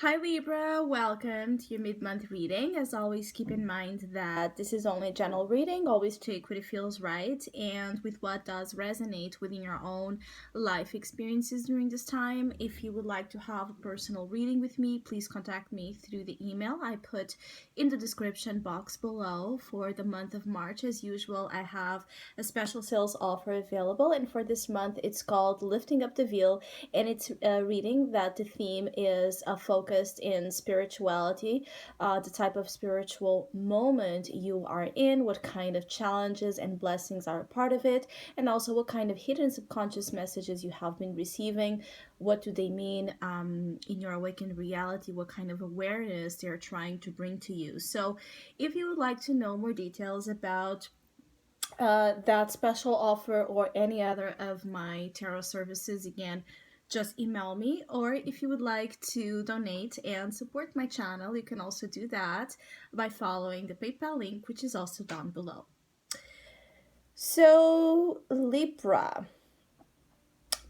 Hi Libra, welcome to your mid-month reading. As always, keep in mind that this is only a general reading. Always take what it feels right and with what does resonate within your own life experiences during this time. If you would like to have a personal reading with me, please contact me through the email I put in the description box below. For the month of March, as usual, I have a special sales offer available, and for this month it's called Lifting Up the Veil, and it's a reading that the theme is focused in spirituality, the type of spiritual moment you are in, what kind of challenges and blessings are a part of it, and also what kind of hidden subconscious messages you have been receiving. What do they mean in your awakened reality? What kind of awareness they're trying to bring to you? So, if you would like to know more details about that special offer or any other of my tarot services, again, just email me. Or if you would like to donate and support my channel, you can also do that by following the PayPal link, which is also down below. So, Libra,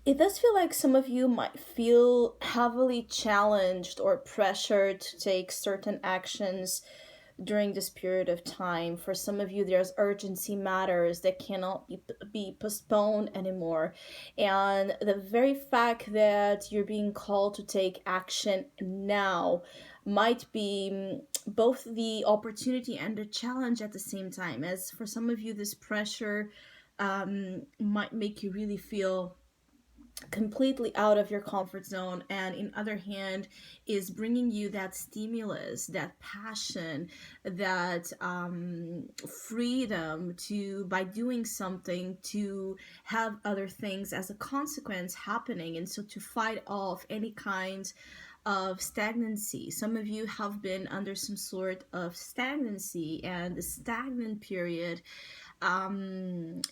it does feel like some of you might feel heavily challenged or pressured to take certain actions during this period of time. For some of you, there's urgency matters that cannot be postponed anymore. And the very fact that you're being called to take action now might be both the opportunity and the challenge at the same time. As for some of you, this pressure might make you really feel completely out of your comfort zone, and in other hand is bringing you that stimulus, that passion, that freedom to, by doing something, to have other things as a consequence happening, and so to fight off any kind of stagnancy. Some of you have been under some sort of stagnancy, and the stagnant period,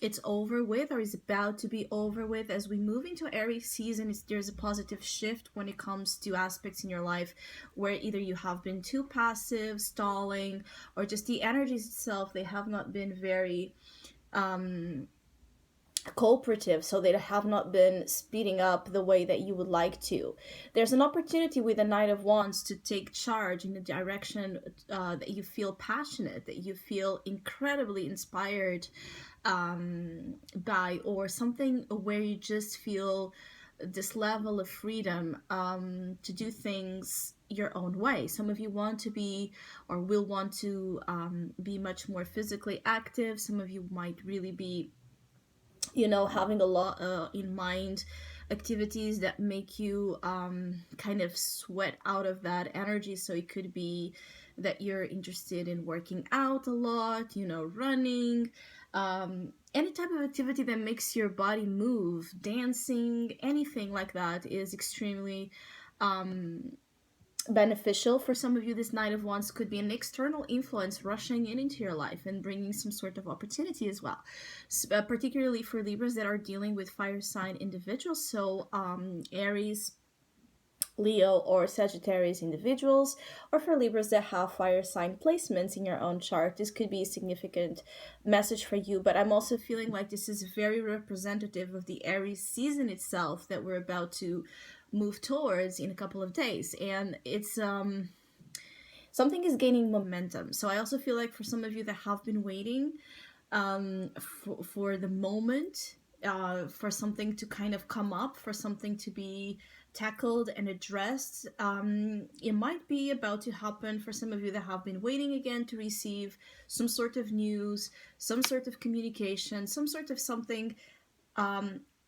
it's over with or is about to be over with. As we move into Aries season, there's a positive shift when it comes to aspects in your life where either you have been too passive, stalling, or just the energies itself, they have not been very cooperative, so they have not been speeding up the way that you would like to. There's an opportunity with the Knight of Wands to take charge in a direction that you feel passionate, that you feel incredibly inspired by, or something where you just feel this level of freedom to do things your own way. Some of you want to be or will want to be much more physically active. Some of you might really be, having a lot in mind, activities that make you kind of sweat out of that energy. So it could be that you're interested in working out a lot, running, any type of activity that makes your body move, dancing, anything like that is extremely beneficial. For some of you, this Knight of Wands could be an external influence rushing in into your life and bringing some sort of opportunity as well, particularly for Libras that are dealing with fire sign individuals. So Aries, Leo, or Sagittarius individuals, or for Libras that have fire sign placements in your own chart, this could be a significant message for you. But I'm also feeling like this is very representative of the Aries season itself that we're about to move towards in a couple of days. And it's something is gaining momentum. So I also feel like for some of you that have been waiting for the moment, for something to kind of come up, for something to be tackled and addressed, it might be about to happen. For some of you that have been waiting again to receive some sort of news, some sort of communication, some sort of something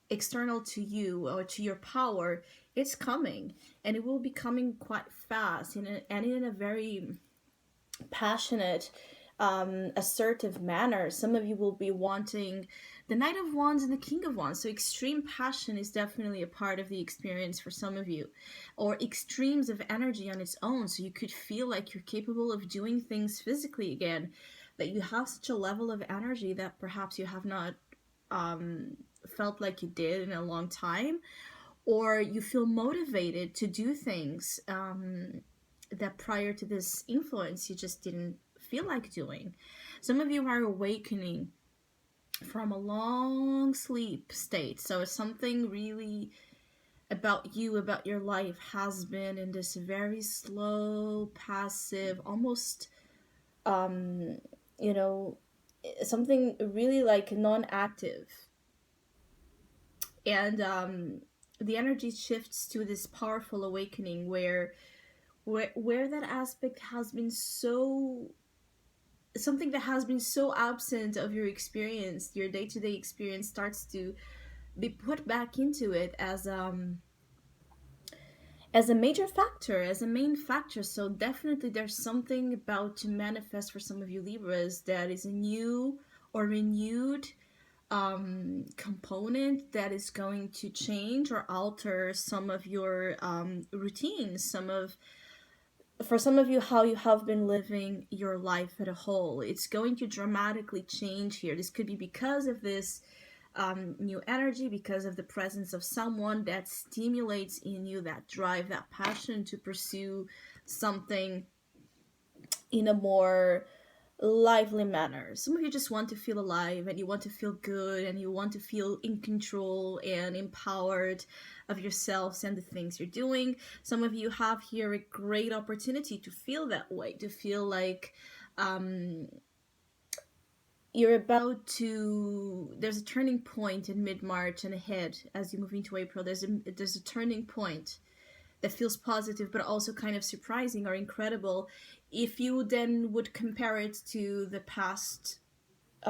external to you or to your power, it's coming, and it will be coming quite fast and in a very passionate, assertive manner. Some of you will be wanting the Knight of Wands and the King of Wands. So extreme passion is definitely a part of the experience for some of you, or extremes of energy on its own. So you could feel like you're capable of doing things physically again, that you have such a level of energy that perhaps you have not felt like you did in a long time, or you feel motivated to do things that prior to this influence you just didn't feel like doing. Some of you are awakening from a long sleep state, so it's something really about you, about your life, has been in this very slow, passive, almost, um, you know, something really like non-active. And the energy shifts to this powerful awakening where that aspect has been so, something that has been so absent of your experience, your day-to-day experience, starts to be put back into it as a major factor, as a main factor. So definitely there's something about to manifest for some of you Libras that is a new or renewed component that is going to change or alter some of your routines, for some of you, how you have been living your life at a whole. It's going to dramatically change here. This could be because of this new energy, because of the presence of someone that stimulates in you that drive, that passion to pursue something in a more lively manner. Some of you just want to feel alive and you want to feel good and you want to feel in control and empowered of yourselves and the things you're doing. Some of you have here a great opportunity to feel that way, to feel like you're about to, there's a turning point in mid-March and ahead as you move into April. There's a turning point that feels positive but also kind of surprising or incredible if you then would compare it to the past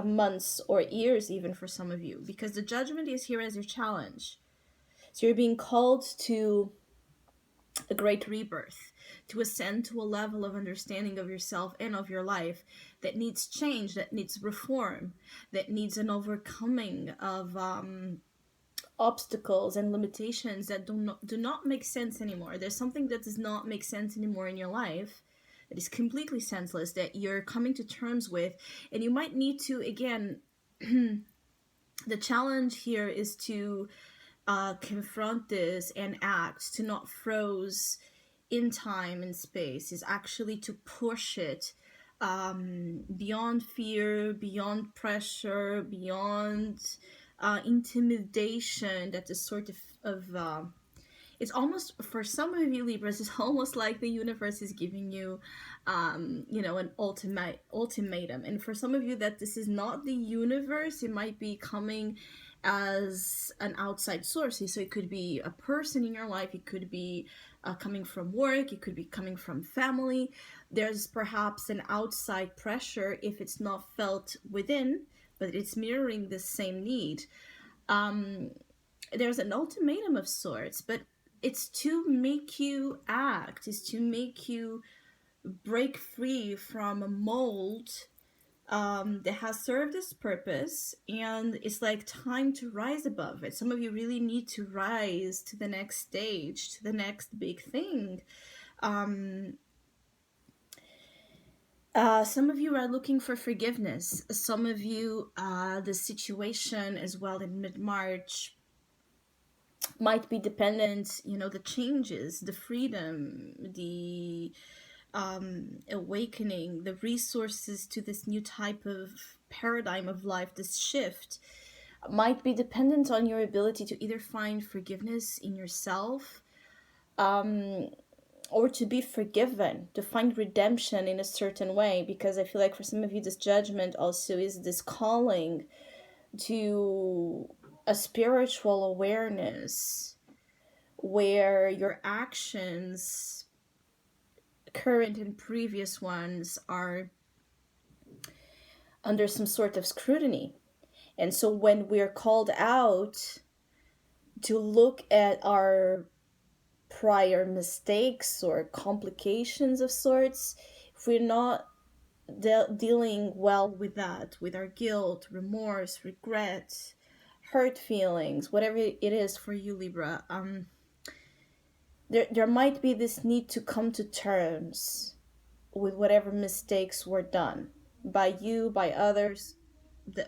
months or years, even for some of you, because the judgment is here as your challenge. So you're being called to a great rebirth, to ascend to a level of understanding of yourself and of your life that needs change, that needs reform, that needs an overcoming of obstacles and limitations that do not make sense anymore. There's something that does not make sense anymore in your life, that is completely senseless, that you're coming to terms with, and you might need to, again, the challenge here is to confront this and act, to not froze in time and space, is actually to push it beyond fear, beyond pressure, beyond intimidation. That is sort of it's almost, for some of you Libras, it's almost like the universe is giving you an ultimatum. And for some of you that this is not the universe, it might be coming as an outside source. So it could be a person in your life, it could be coming from work, it could be coming from family. There's perhaps an outside pressure if it's not felt within, but it's mirroring the same need. There's an ultimatum of sorts, but it's to make you act, it's to make you break free from a mold that has served its purpose, and it's like time to rise above it. Some of you really need to rise to the next stage, to the next big thing. Some of you are looking for forgiveness. Some of you, the situation as well in mid-March might be dependent, the changes, the freedom, the awakening, the resources to this new type of paradigm of life, this shift might be dependent on your ability to either find forgiveness in yourself, or to be forgiven, to find redemption in a certain way. Because I feel like for some of you, this judgment also is this calling to a spiritual awareness where your actions, current and previous ones, are under some sort of scrutiny. And so when we're called out to look at our prior mistakes or complications of sorts, if we're not dealing well with that, with our guilt, remorse, regret, hurt feelings, whatever it is for you, Libra, there might be this need to come to terms with whatever mistakes were done by you, by others,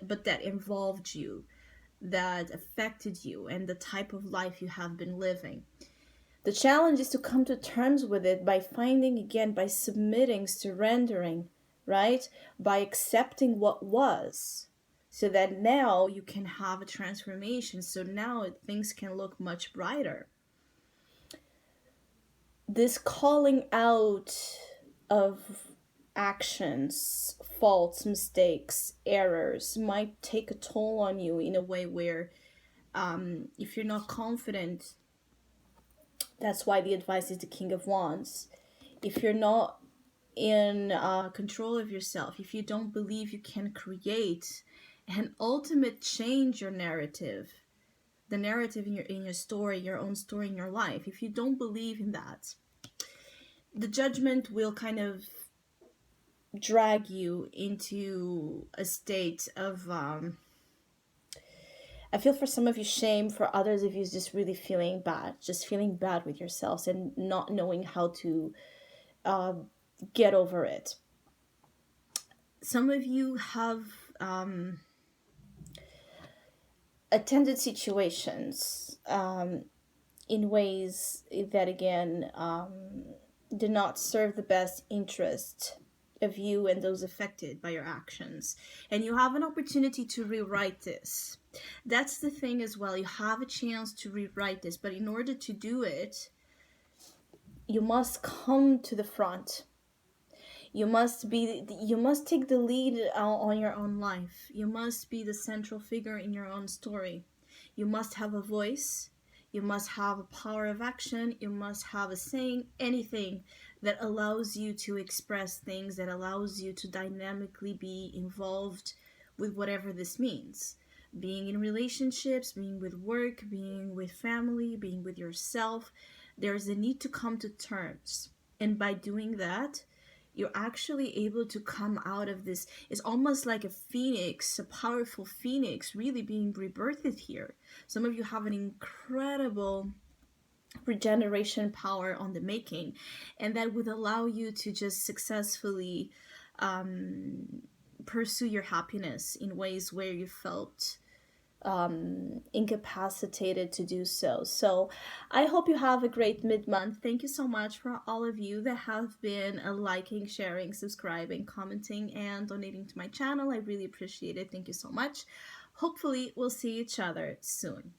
but that involved you, that affected you, and the type of life you have been living. The challenge is to come to terms with it by finding, again, by submitting, surrendering, right? By accepting what was, so that now you can have a transformation. So now things can look much brighter. this calling out of actions, faults, mistakes, errors might take a toll on you in a way where, if you're not confident, that's why the advice is the King of Wands. If you're not in control of yourself, if you don't believe you can create an ultimate change your narrative, the narrative in your story, your own story in your life, if you don't believe in that, the judgment will kind of drag you into a state of I feel for some of you shame, for others of you just really feeling bad, just feeling bad with yourselves and not knowing how to get over it. Some of you have attended situations in ways that, again, did not serve the best interest of you and those affected by your actions. And you have an opportunity to rewrite this. That's the thing as well. You have a chance to rewrite this, but in order to do it, you must come to the front. You must take the lead on your own life. You must be the central figure in your own story. You must have a voice. You must have a power of action. You must have a saying, anything that allows you to express things, that allows you to dynamically be involved with whatever this means. Being in relationships, being with work, being with family, being with yourself. There's a need to come to terms. And by doing that, you're actually able to come out of this. It's almost like a phoenix, a powerful phoenix, really being rebirthed here. Some of you have an incredible regeneration power on the making, and that would allow you to just successfully pursue your happiness in ways where you felt incapacitated to do so. So I hope you have a great mid-month. Thank you so much for all of you that have been liking, sharing, subscribing, commenting, and donating to my channel. I really appreciate it. Thank you so much. Hopefully we'll see each other soon.